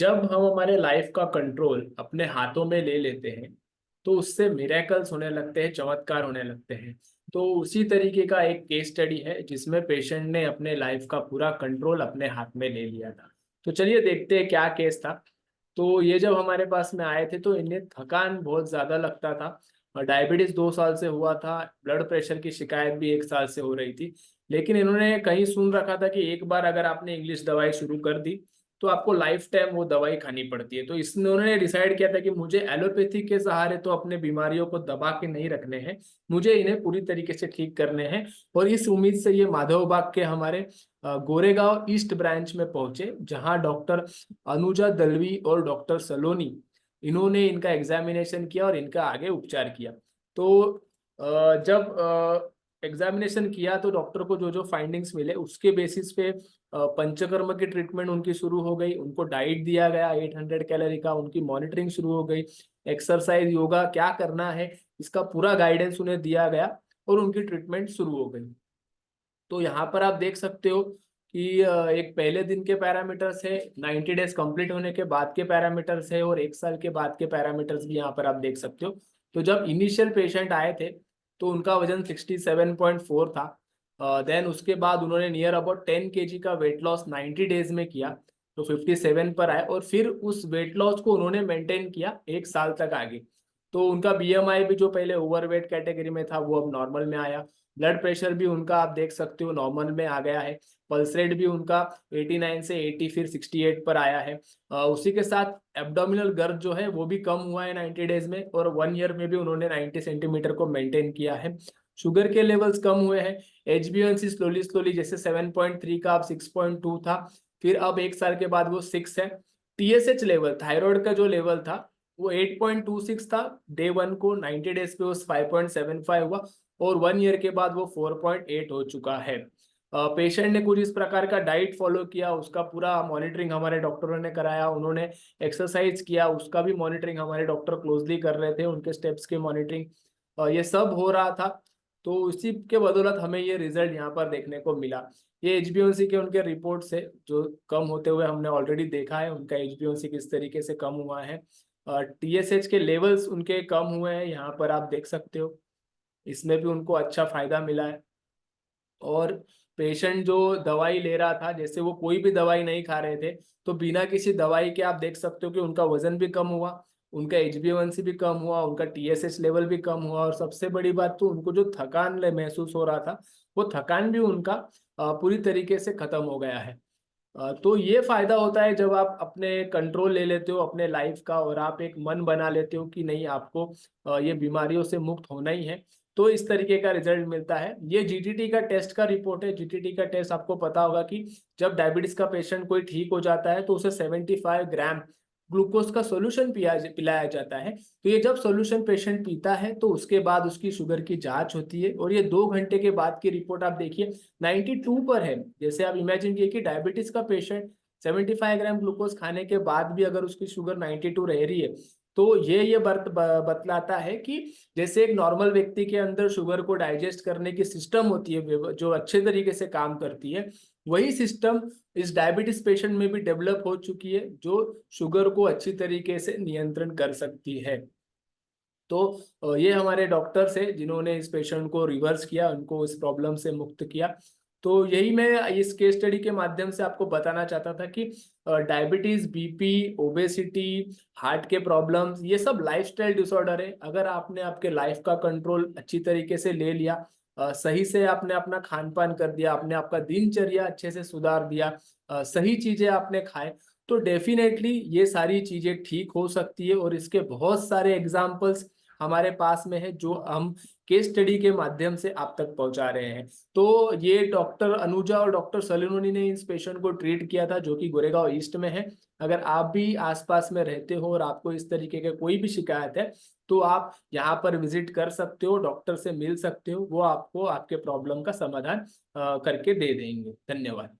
जब हम हमारे लाइफ का कंट्रोल अपने हाथों में ले लेते हैं तो उससे मिरेकल्स होने लगते हैं, चमत्कार होने लगते हैं। तो उसी तरीके का एक केस स्टडी है जिसमें पेशेंट ने अपने लाइफ का पूरा कंट्रोल अपने हाथ में ले लिया था। तो चलिए देखते हैं क्या केस था। तो ये जब हमारे पास में आए थे तो इन्हें थकान बहुत ज्यादा लगता था और डायबिटीज 2 साल से हुआ था। ब्लड प्रेशर की शिकायत भी 1 साल से हो रही थी। लेकिन इन्होंने कहीं सुन रखा था कि एक बार अगर आपने इंग्लिश दवाई शुरू कर दी तो आपको लाइफ टाइम वो दवाई खानी पड़ती है। तो इन्होंने डिसाइड किया था कि मुझे एलोपैथी के सहारे तो अपने बीमारियों को दबा के नहीं रखने हैं, मुझे इन्हें पूरी तरीके से ठीक करने हैं। और इस उम्मीद से ये माधवबाग के हमारे गोरेगांव ईस्ट ब्रांच में पहुंचे, जहां डॉक्टर अनुजा दलवी और डॉक्टर सलोनी इन्होंने इनका एग्जामिनेशन किया और इनका आगे उपचार किया। तो जब एग्जामिनेशन किया तो डॉक्टर को जो जो फाइंडिंग्स मिले उसके बेसिस पे पंचकर्म की ट्रीटमेंट उनकी शुरू हो गई। उनको डाइट दिया गया 800 कैलोरी का, उनकी मॉनिटरिंग शुरू हो गई। एक्सरसाइज योगा क्या करना है इसका पूरा गाइडेंस उन्हें दिया गया और उनकी ट्रीटमेंट शुरू हो गई। तो यहाँ पर आप देख सकते हो कि एक पहले दिन के पैरामीटर्स है, 90 डेज कंप्लीट होने के बाद के पैरामीटर्स है और 1 साल के बाद के पैरामीटर्स भी यहाँ पर आप देख सकते हो। तो जब इनिशियल पेशेंट आए थे तो उनका वजन 67.4 था। देन उसके बाद उन्होंने नियर अबाउट 10 kg का वेट लॉस 90 डेज में किया, तो 57 पर आए और फिर उस वेट लॉस को उन्होंने मेंटेन किया 1 साल तक आगे। तो उनका बीएमआई भी जो पहले ओवरवेट कैटेगरी में था वो अब नॉर्मल में आया। ब्लड प्रेशर भी उनका आप देख सकते हो नॉर्मल में आ गया है। पल्स रेट भी उनका 89 से 80 फिर 68 पर आया है। उसी के साथ एब्डोमिनल गर्द जो है वो भी कम हुआ है 90 डेज में, और 1 ईयर में भी उन्होंने 90 सेंटीमीटर को मेंटेन किया है। शुगर के लेवल्स कम हुए हैं। HbA1c स्लोली स्लोली जैसे 7.3 का अब 6.2 था, फिर अब 1 साल के बाद वो 6 है। TSH लेवल, थायराइड का जो लेवल था वो 8.26 था डे 1 को, 90 डेज पे वो 5.75 हुआ और 1 ईयर के बाद वो 4.8 हो चुका है। पेशेंट ने कुछ इस प्रकार का डाइट फॉलो किया, उसका पूरा मॉनिटरिंग हमारे डॉक्टरों ने कराया। उन्होंने एक्सरसाइज किया, उसका भी मॉनिटरिंग हमारे डॉक्टर क्लोजली कर रहे थे, उनके स्टेप्स के मॉनिटरिंग ये सब हो रहा था। तो उसी के बदौलत हमें ये रिजल्ट यहाँ पर देखने को मिला। ये HbA1c के उनके रिपोर्ट से जो कम होते हुए हमने ऑलरेडी देखा है, उनका HbA1c किस तरीके से कम हुआ है। TSH के लेवल्स उनके कम हुए हैं, यहाँ पर आप देख सकते हो। इसमें भी उनको अच्छा फायदा मिला है। और पेशेंट जो दवाई ले रहा था, जैसे वो कोई भी दवाई नहीं खा रहे थे, तो बिना किसी दवाई के आप देख सकते हो कि उनका वजन भी कम हुआ, उनका HbA1c भी कम हुआ, उनका TSH लेवल भी कम हुआ, और सबसे बड़ी बात तो उनको जो थकान महसूस हो रहा था वो थकान भी उनका पूरी तरीके से खत्म हो गया है। तो ये फायदा होता है जब आप अपने कंट्रोल ले लेते हो अपने लाइफ का और आप एक मन बना लेते हो कि नहीं, आपको ये बीमारियों से मुक्त होना ही है। तो इस तरीके का रिजल्ट मिलता है। ये GTT का टेस्ट का रिपोर्ट है। GTT का टेस्ट आपको पता होगा कि जब डायबिटीज का पेशेंट कोई ठीक हो जाता है तो उसे 75 ग्राम ग्लूकोज का सोल्यूशन पिलाया जाता है। तो ये जब सोल्यूशन पेशेंट पीता है तो उसके बाद उसकी शुगर की जांच होती है और ये 2 घंटे के बाद की रिपोर्ट आप देखिए 92 पर है। जैसे आप इमेजिन कीजिए कि डायबिटीज का पेशेंट 75 ग्राम ग्लूकोज खाने के बाद भी अगर उसकी शुगर 92 रह रही है, तो ये बतलाता है कि जैसे एक नॉर्मल व्यक्ति के अंदर शुगर को डाइजेस्ट करने की सिस्टम होती है जो अच्छे तरीके से काम करती है, वही सिस्टम इस डायबिटीज पेशेंट में भी डेवलप हो चुकी है, जो शुगर को अच्छी तरीके से नियंत्रण कर सकती है। तो ये हमारे डॉक्टर्स है जिन्होंने इस पेशेंट को रिवर्स किया, उनको इस प्रॉब्लम से मुक्त किया। तो यही मैं इस केस स्टडी के माध्यम से आपको बताना चाहता था कि डायबिटीज, BP, ओबेसिटी, हार्ट के प्रॉब्लम्स ये सब लाइफस्टाइल डिसऑर्डर है। अगर आपने आपके लाइफ का कंट्रोल अच्छी तरीके से ले लिया, सही से आपने अपना खान पान कर दिया, आपने आपका दिनचर्या अच्छे से सुधार दिया, सही चीजें आपने खाए, तो डेफिनेटली ये सारी चीजें ठीक हो सकती है। और इसके बहुत सारे एग्जाम्पल्स हमारे पास में है जो हम केस स्टडी के माध्यम से आप तक पहुंचा रहे हैं। तो ये डॉक्टर अनुजा और डॉक्टर सलोनी ने इस पेशेंट को ट्रीट किया था, जो कि गोरेगांव ईस्ट में है। अगर आप भी आसपास में रहते हो और आपको इस तरीके का कोई भी शिकायत है तो आप यहाँ पर विजिट कर सकते हो, डॉक्टर से मिल सकते हो, वो आपको आपके प्रॉब्लम का समाधान करके दे देंगे। धन्यवाद।